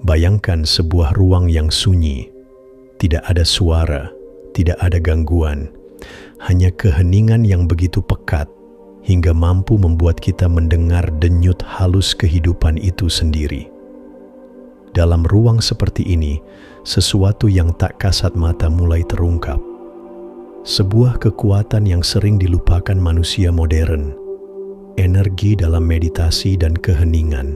Bayangkan sebuah ruang yang sunyi, tidak ada suara, tidak ada gangguan, hanya keheningan yang begitu pekat hingga mampu membuat kita mendengar denyut halus kehidupan itu sendiri. Dalam ruang seperti ini, sesuatu yang tak kasat mata mulai terungkap. Sebuah kekuatan yang sering dilupakan manusia modern, energi dalam meditasi dan keheningan.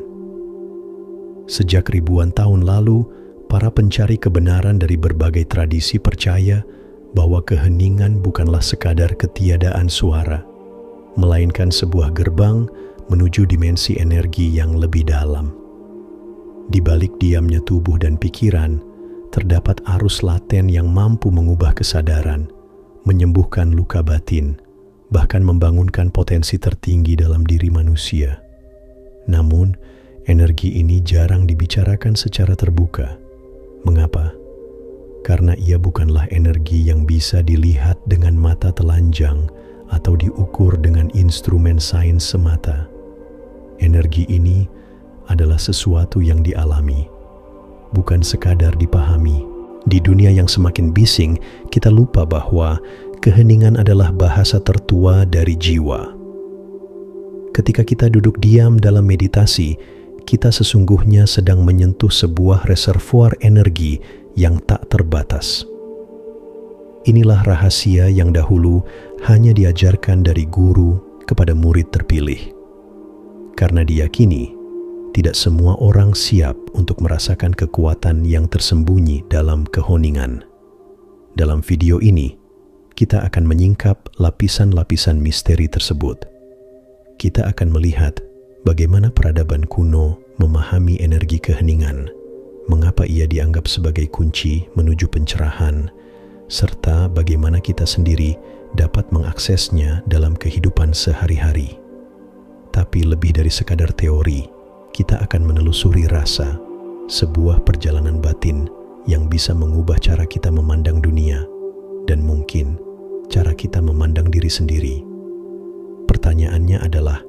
Sejak ribuan tahun lalu, para pencari kebenaran dari berbagai tradisi percaya bahwa keheningan bukanlah sekadar ketiadaan suara, melainkan sebuah gerbang menuju dimensi energi yang lebih dalam. Di balik diamnya tubuh dan pikiran, terdapat arus laten yang mampu mengubah kesadaran, menyembuhkan luka batin, bahkan membangunkan potensi tertinggi dalam diri manusia. Namun, energi ini jarang dibicarakan secara terbuka. Mengapa? Karena ia bukanlah energi yang bisa dilihat dengan mata telanjang atau diukur dengan instrumen sains semata. Energi ini adalah sesuatu yang dialami, bukan sekadar dipahami. Di dunia yang semakin bising, kita lupa bahwa keheningan adalah bahasa tertua dari jiwa. Ketika kita duduk diam dalam meditasi, kita sesungguhnya sedang menyentuh sebuah reservoir energi yang tak terbatas. Inilah rahasia yang dahulu hanya diajarkan dari guru kepada murid terpilih. Karena diyakini, tidak semua orang siap untuk merasakan kekuatan yang tersembunyi dalam keheningan. Dalam video ini, kita akan menyingkap lapisan-lapisan misteri tersebut. Kita akan melihat bagaimana peradaban kuno memahami energi keheningan, mengapa ia dianggap sebagai kunci menuju pencerahan, serta bagaimana kita sendiri dapat mengaksesnya dalam kehidupan sehari-hari. Tapi lebih dari sekadar teori, kita akan menelusuri rasa, sebuah perjalanan batin yang bisa mengubah cara kita memandang dunia, dan mungkin cara kita memandang diri sendiri. Pertanyaannya adalah,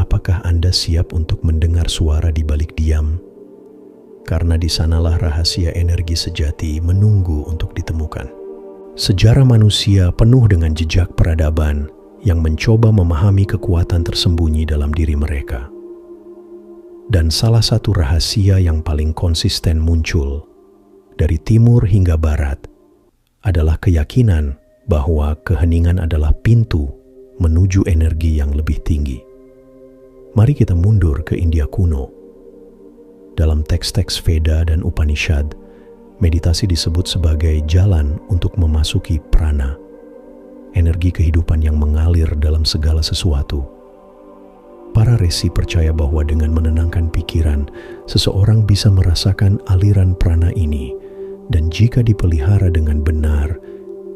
apakah Anda siap untuk mendengar suara di balik diam? Karena di sanalah rahasia energi sejati menunggu untuk ditemukan. Sejarah manusia penuh dengan jejak peradaban yang mencoba memahami kekuatan tersembunyi dalam diri mereka. Dan salah satu rahasia yang paling konsisten muncul dari timur hingga barat adalah keyakinan bahwa keheningan adalah pintu menuju energi yang lebih tinggi. Mari kita mundur ke India kuno. Dalam teks-teks Veda dan Upanishad, meditasi disebut sebagai jalan untuk memasuki prana, energi kehidupan yang mengalir dalam segala sesuatu. Para resi percaya bahwa dengan menenangkan pikiran, seseorang bisa merasakan aliran prana ini, dan jika dipelihara dengan benar,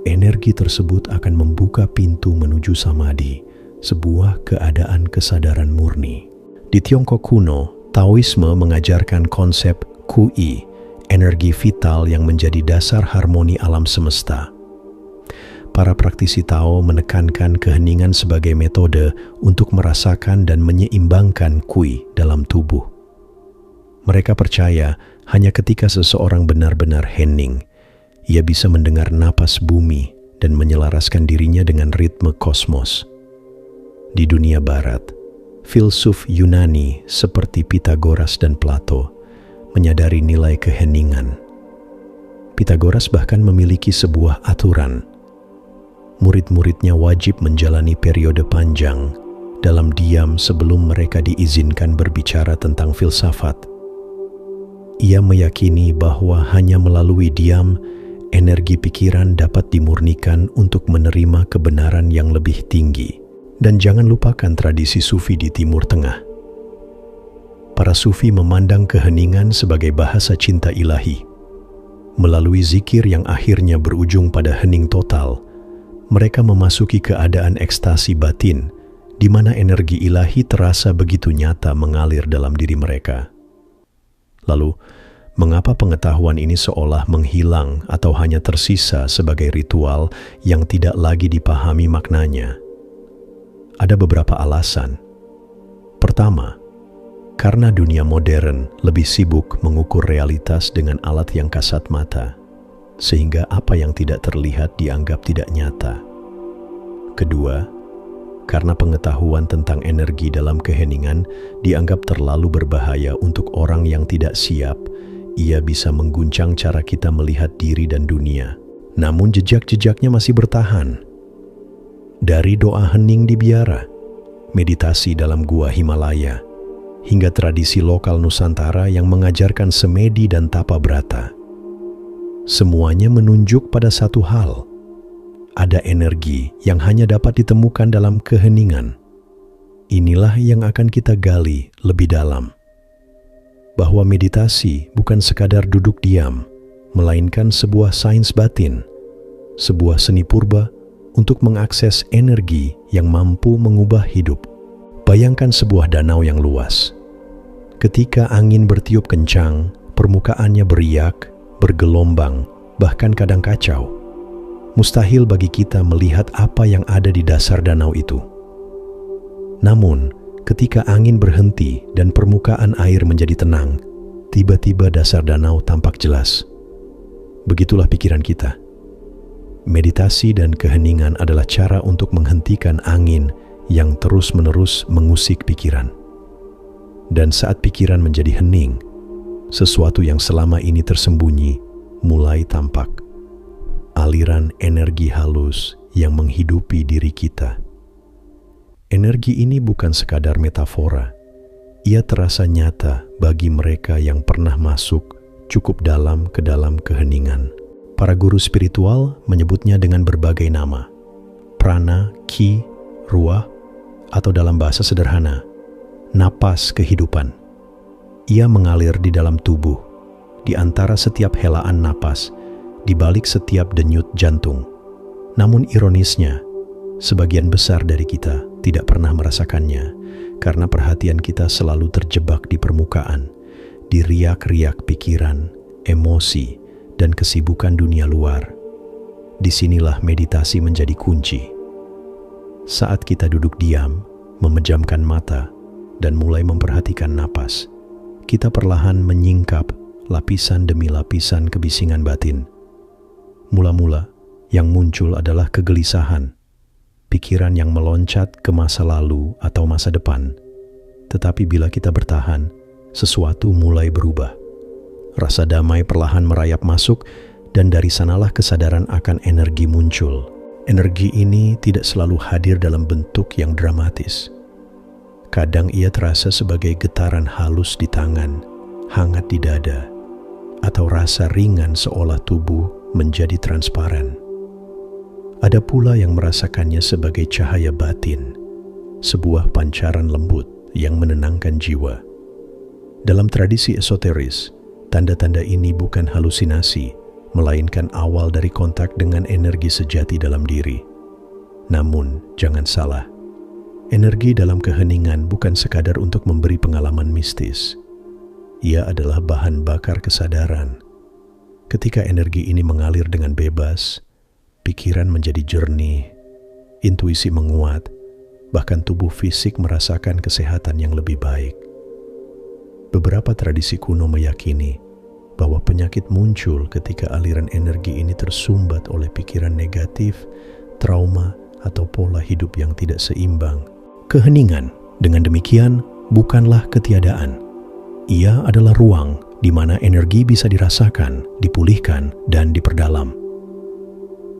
energi tersebut akan membuka pintu menuju samadhi, sebuah keadaan kesadaran murni. Di Tiongkok kuno, Taoisme mengajarkan konsep Qi, energi vital yang menjadi dasar harmoni alam semesta. Para praktisi Tao menekankan keheningan sebagai metode untuk merasakan dan menyeimbangkan Qi dalam tubuh. Mereka percaya hanya ketika seseorang benar-benar hening, ia bisa mendengar napas bumi dan menyelaraskan dirinya dengan ritme kosmos. Di dunia barat, filsuf Yunani seperti Pitagoras dan Plato menyadari nilai keheningan. Pitagoras bahkan memiliki sebuah aturan. Murid-muridnya wajib menjalani periode panjang dalam diam sebelum mereka diizinkan berbicara tentang filsafat. Ia meyakini bahwa hanya melalui diam, energi pikiran dapat dimurnikan untuk menerima kebenaran yang lebih tinggi. Dan jangan lupakan tradisi Sufi di Timur Tengah. Para Sufi memandang keheningan sebagai bahasa cinta ilahi. Melalui zikir yang akhirnya berujung pada hening total, mereka memasuki keadaan ekstasi batin, di mana energi ilahi terasa begitu nyata mengalir dalam diri mereka. Lalu, mengapa pengetahuan ini seolah menghilang atau hanya tersisa sebagai ritual yang tidak lagi dipahami maknanya? Ada beberapa alasan. Pertama, Karena dunia modern lebih sibuk mengukur realitas dengan alat yang kasat mata, sehingga apa yang tidak terlihat dianggap tidak nyata. Kedua, karena pengetahuan tentang energi dalam keheningan dianggap terlalu berbahaya untuk orang yang tidak siap, ia bisa mengguncang cara kita melihat diri dan dunia. Namun jejak-jejaknya masih bertahan. Dari doa hening di biara, meditasi dalam gua Himalaya, hingga tradisi lokal Nusantara yang mengajarkan semedi dan tapa brata. Semuanya menunjuk pada satu hal. Ada energi yang hanya dapat ditemukan dalam keheningan. Inilah yang akan kita gali lebih dalam. Bahwa meditasi bukan sekadar duduk diam, melainkan sebuah sains batin, sebuah seni purba untuk mengakses energi yang mampu mengubah hidup. Bayangkan sebuah danau yang luas. Ketika angin bertiup kencang, permukaannya beriak, bergelombang, bahkan kadang kacau. Mustahil bagi kita melihat apa yang ada di dasar danau itu. Namun, ketika angin berhenti dan permukaan air menjadi tenang, tiba-tiba dasar danau tampak jelas. Begitulah pikiran kita. Meditasi dan keheningan adalah cara untuk menghentikan angin yang terus-menerus mengusik pikiran. Dan saat pikiran menjadi hening, sesuatu yang selama ini tersembunyi mulai tampak. Aliran energi halus yang menghidupi diri kita. Energi ini bukan sekadar metafora. Ia terasa nyata bagi mereka yang pernah masuk cukup dalam ke dalam keheningan. Para guru spiritual menyebutnya dengan berbagai nama. Prana, ki, ruah, atau dalam bahasa sederhana, napas kehidupan. Ia mengalir di dalam tubuh, di antara setiap helaan napas, di balik setiap denyut jantung. Namun ironisnya, sebagian besar dari kita tidak pernah merasakannya karena perhatian kita selalu terjebak di permukaan, di riak-riak pikiran, emosi, dan kesibukan dunia luar. Disinilah meditasi menjadi kunci. Saat kita duduk diam, memejamkan mata, dan mulai memperhatikan napas, kita perlahan menyingkap lapisan demi lapisan kebisingan batin. Mula-mula, yang muncul adalah kegelisahan, pikiran yang meloncat ke masa lalu atau masa depan. Tetapi bila kita bertahan, sesuatu mulai berubah. Rasa damai perlahan merayap masuk, dan dari sanalah kesadaran akan energi muncul. Energi ini tidak selalu hadir dalam bentuk yang dramatis. Kadang ia terasa sebagai getaran halus di tangan, hangat di dada, atau rasa ringan seolah tubuh menjadi transparan. Ada pula yang merasakannya sebagai cahaya batin, sebuah pancaran lembut yang menenangkan jiwa. Dalam tradisi esoteris, tanda-tanda ini bukan halusinasi, melainkan awal dari kontak dengan energi sejati dalam diri. Namun, jangan salah, energi dalam keheningan bukan sekadar untuk memberi pengalaman mistis. Ia adalah bahan bakar kesadaran. Ketika energi ini mengalir dengan bebas, pikiran menjadi jernih, intuisi menguat, bahkan tubuh fisik merasakan kesehatan yang lebih baik. Beberapa tradisi kuno meyakini bahwa penyakit muncul ketika aliran energi ini tersumbat oleh pikiran negatif, trauma, atau pola hidup yang tidak seimbang. Keheningan, dengan demikian, bukanlah ketiadaan. Ia adalah ruang di mana energi bisa dirasakan, dipulihkan, dan diperdalam.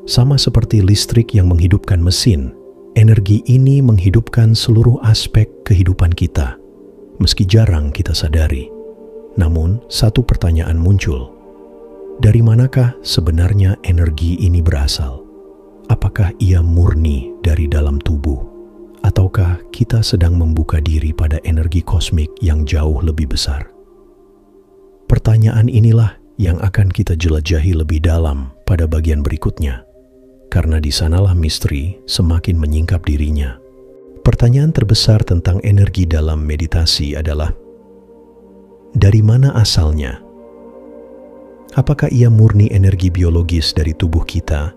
Sama seperti listrik yang menghidupkan mesin, energi ini menghidupkan seluruh aspek kehidupan kita, meski jarang kita sadari. Namun, satu pertanyaan muncul. Dari manakah sebenarnya energi ini berasal? Apakah ia murni dari dalam tubuh? Ataukah kita sedang membuka diri pada energi kosmik yang jauh lebih besar? Pertanyaan inilah yang akan kita jelajahi lebih dalam pada bagian berikutnya. Karena di sanalah misteri semakin menyingkap dirinya. Pertanyaan terbesar tentang energi dalam meditasi adalah, dari mana asalnya? Apakah ia murni energi biologis dari tubuh kita?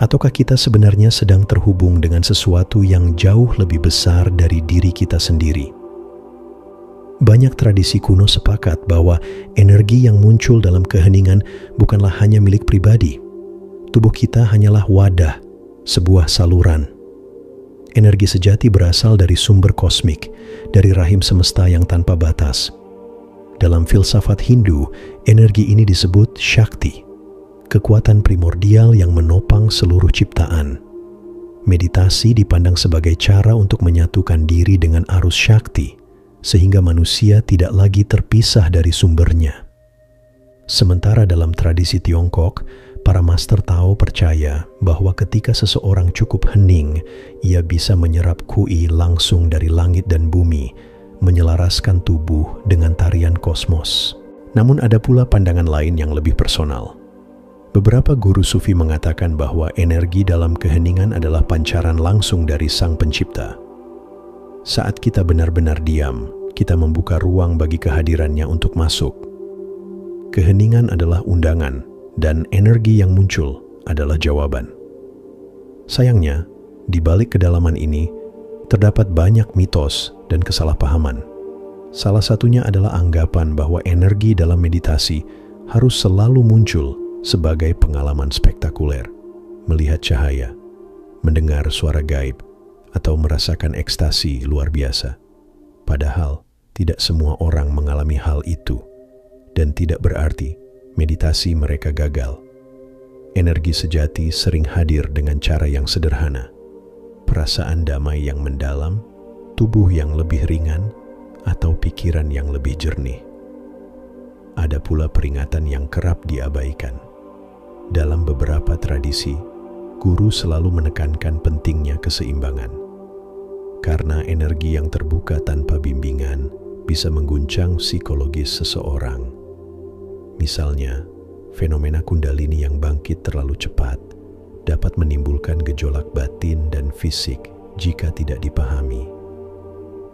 Ataukah kita sebenarnya sedang terhubung dengan sesuatu yang jauh lebih besar dari diri kita sendiri? Banyak tradisi kuno sepakat bahwa energi yang muncul dalam keheningan bukanlah hanya milik pribadi. Tubuh kita hanyalah wadah, sebuah saluran. Energi sejati berasal dari sumber kosmik, dari rahim semesta yang tanpa batas. Dalam filsafat Hindu, energi ini disebut Shakti, kekuatan primordial yang menopang seluruh ciptaan. Meditasi dipandang sebagai cara untuk menyatukan diri dengan arus Shakti, sehingga manusia tidak lagi terpisah dari sumbernya. Sementara dalam tradisi Tiongkok, para master Tao percaya bahwa ketika seseorang cukup hening, ia bisa menyerap kui langsung dari langit dan bumi, menyelaraskan tubuh dengan tarian kosmos. Namun ada pula pandangan lain yang lebih personal. Beberapa guru sufi mengatakan bahwa energi dalam keheningan adalah pancaran langsung dari Sang Pencipta. Saat kita benar-benar diam, kita membuka ruang bagi kehadirannya untuk masuk. Keheningan adalah undangan, dan energi yang muncul adalah jawaban. Sayangnya, di balik kedalaman ini, terdapat banyak mitos dan kesalahpahaman. Salah satunya adalah anggapan bahwa energi dalam meditasi harus selalu muncul sebagai pengalaman spektakuler, melihat cahaya, mendengar suara gaib, atau merasakan ekstasi luar biasa. Padahal, tidak semua orang mengalami hal itu, dan tidak berarti meditasi mereka gagal. Energi sejati sering hadir dengan cara yang sederhana. Perasaan damai yang mendalam, tubuh yang lebih ringan, atau pikiran yang lebih jernih. Ada pula peringatan yang kerap diabaikan. Dalam beberapa tradisi, guru selalu menekankan pentingnya keseimbangan. Karena energi yang terbuka tanpa bimbingan bisa mengguncang psikologis seseorang. Misalnya, fenomena kundalini yang bangkit terlalu cepat dapat menimbulkan gejolak batin dan fisik jika tidak dipahami.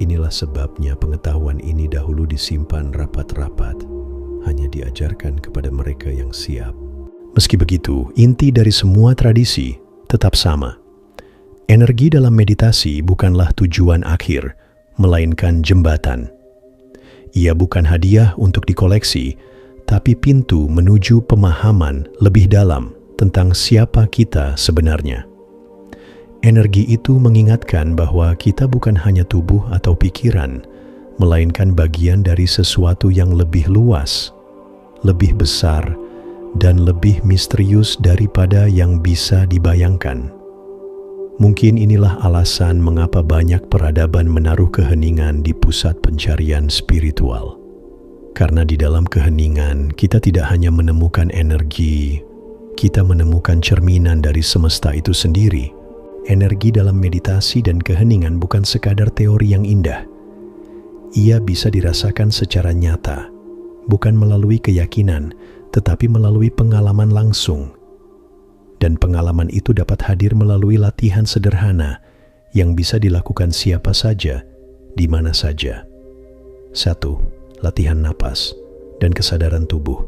Inilah sebabnya pengetahuan ini dahulu disimpan rapat-rapat, hanya diajarkan kepada mereka yang siap. Meski begitu, inti dari semua tradisi tetap sama. Energi dalam meditasi bukanlah tujuan akhir, melainkan jembatan. Ia bukan hadiah untuk dikoleksi, tapi pintu menuju pemahaman lebih dalam tentang siapa kita sebenarnya. Energi itu mengingatkan bahwa kita bukan hanya tubuh atau pikiran, melainkan bagian dari sesuatu yang lebih luas, lebih besar, dan lebih misterius daripada yang bisa dibayangkan. Mungkin inilah alasan mengapa banyak peradaban menaruh keheningan di pusat pencarian spiritual. Karena di dalam keheningan, kita tidak hanya menemukan energi, kita menemukan cerminan dari semesta itu sendiri. Energi dalam meditasi dan keheningan bukan sekadar teori yang indah. Ia bisa dirasakan secara nyata, bukan melalui keyakinan, tetapi melalui pengalaman langsung. Dan pengalaman itu dapat hadir melalui latihan sederhana yang bisa dilakukan siapa saja, di mana saja. 1. Latihan napas dan kesadaran tubuh.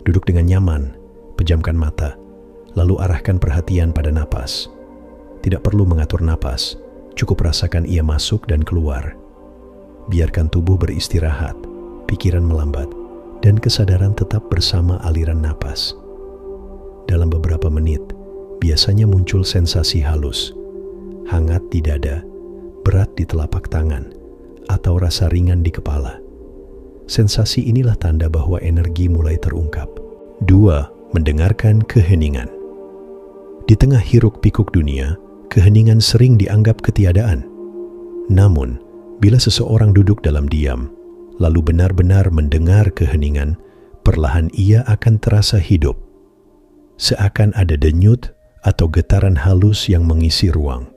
Duduk dengan nyaman, pejamkan mata, lalu arahkan perhatian pada napas. Tidak perlu mengatur napas, cukup rasakan ia masuk dan keluar. Biarkan tubuh beristirahat, pikiran melambat, dan kesadaran tetap bersama aliran napas. Dalam beberapa menit, biasanya muncul sensasi halus, hangat di dada, berat di telapak tangan, atau rasa ringan di kepala. Sensasi inilah tanda bahwa energi mulai terungkap. 2. Mendengarkan keheningan. Di tengah hiruk-pikuk dunia, keheningan sering dianggap ketiadaan. Namun, bila seseorang duduk dalam diam, lalu benar-benar mendengar keheningan, perlahan ia akan terasa hidup. Seakan ada denyut atau getaran halus yang mengisi ruang.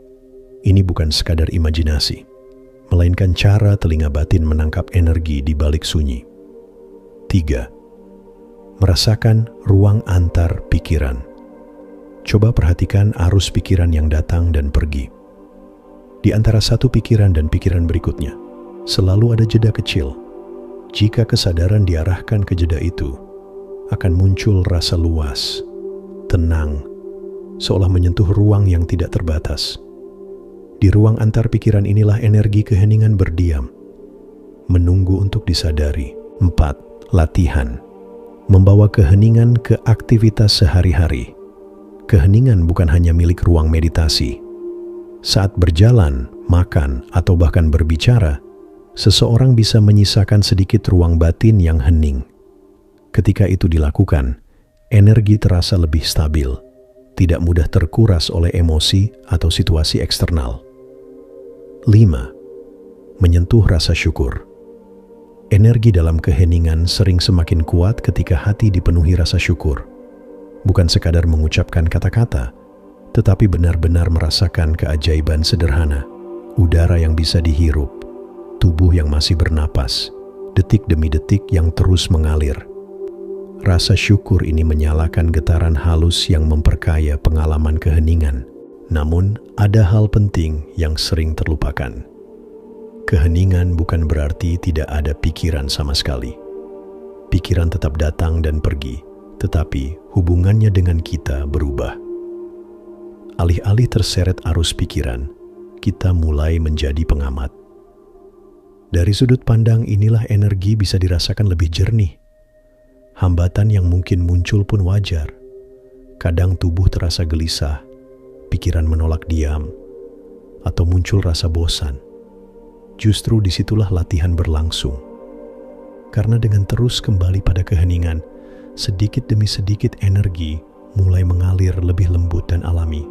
Ini bukan sekadar imajinasi, melainkan cara telinga batin menangkap energi di balik sunyi. 3. Merasakan ruang antar pikiran. Coba perhatikan arus pikiran yang datang dan pergi. Di antara satu pikiran dan pikiran berikutnya, selalu ada jeda kecil. Jika kesadaran diarahkan ke jeda itu, akan muncul rasa luas, tenang, seolah menyentuh ruang yang tidak terbatas. Di ruang antar pikiran inilah energi keheningan berdiam, menunggu untuk disadari. 4. Latihan. Membawa keheningan ke aktivitas sehari-hari. Keheningan bukan hanya milik ruang meditasi. Saat berjalan, makan, atau bahkan berbicara, seseorang bisa menyisakan sedikit ruang batin yang hening. Ketika itu dilakukan, energi terasa lebih stabil, tidak mudah terkuras oleh emosi atau situasi eksternal. 5. Menyentuh rasa syukur. Energi dalam keheningan sering semakin kuat ketika hati dipenuhi rasa syukur. Bukan sekadar mengucapkan kata-kata, tetapi benar-benar merasakan keajaiban sederhana. Udara yang bisa dihirup, tubuh yang masih bernapas, detik demi detik yang terus mengalir. Rasa syukur ini menyalakan getaran halus yang memperkaya pengalaman keheningan. Namun, ada hal penting yang sering terlupakan. Keheningan bukan berarti tidak ada pikiran sama sekali. Pikiran tetap datang dan pergi, tetapi hubungannya dengan kita berubah. Alih-alih terseret arus pikiran, kita mulai menjadi pengamat. Dari sudut pandang inilah energi bisa dirasakan lebih jernih. Hambatan yang mungkin muncul pun wajar. Kadang tubuh terasa gelisah, pikiran menolak diam, atau muncul rasa bosan. Justru disitulah latihan berlangsung. Karena dengan terus kembali pada keheningan, sedikit demi sedikit energi mulai mengalir lebih lembut dan alami.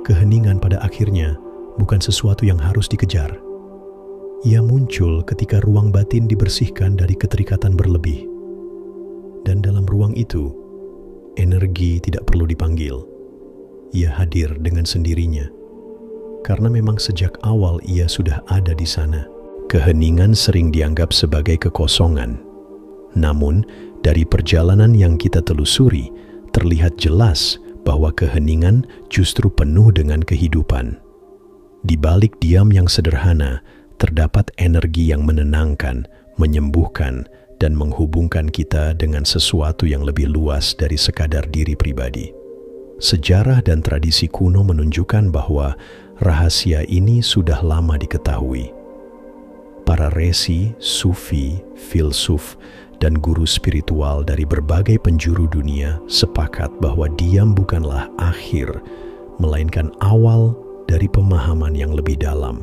Keheningan pada akhirnya bukan sesuatu yang harus dikejar. Ia muncul ketika ruang batin dibersihkan dari keterikatan berlebih. Dan dalam ruang itu, energi tidak perlu dipanggil. Ia hadir dengan sendirinya. Karena memang sejak awal ia sudah ada di sana. Keheningan sering dianggap sebagai kekosongan. Namun, dari perjalanan yang kita telusuri, terlihat jelas bahwa keheningan justru penuh dengan kehidupan. Di balik diam yang sederhana, terdapat energi yang menenangkan, menyembuhkan, dan menghubungkan kita dengan sesuatu yang lebih luas dari sekadar diri pribadi. Sejarah dan tradisi kuno menunjukkan bahwa rahasia ini sudah lama diketahui. Para resi, sufi, filsuf, dan guru spiritual dari berbagai penjuru dunia sepakat bahwa diam bukanlah akhir, melainkan awal dari pemahaman yang lebih dalam.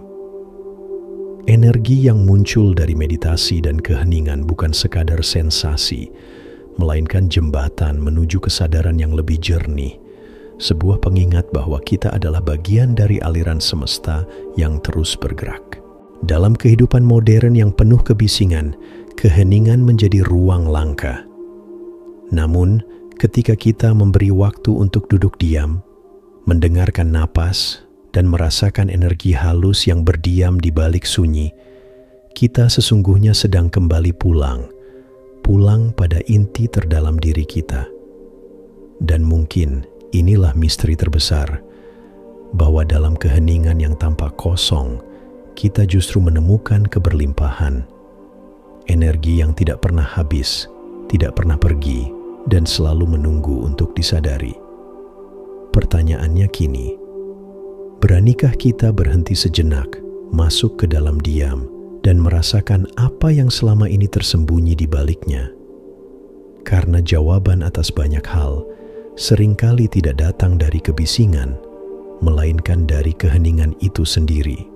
Energi yang muncul dari meditasi dan keheningan bukan sekadar sensasi, melainkan jembatan menuju kesadaran yang lebih jernih. Sebuah pengingat bahwa kita adalah bagian dari aliran semesta yang terus bergerak. Dalam kehidupan modern yang penuh kebisingan, keheningan menjadi ruang langka. Namun, ketika kita memberi waktu untuk duduk diam, mendengarkan napas, dan merasakan energi halus yang berdiam di balik sunyi, kita sesungguhnya sedang kembali pulang pada inti terdalam diri kita. Dan mungkin inilah misteri terbesar, bahwa dalam keheningan yang tampak kosong, kita justru menemukan keberlimpahan, energi yang tidak pernah habis, tidak pernah pergi, dan selalu menunggu untuk disadari. Pertanyaannya kini, beranikah kita berhenti sejenak, masuk ke dalam diam, dan merasakan apa yang selama ini tersembunyi di baliknya? Karena jawaban atas banyak hal seringkali tidak datang dari kebisingan, melainkan dari keheningan itu sendiri.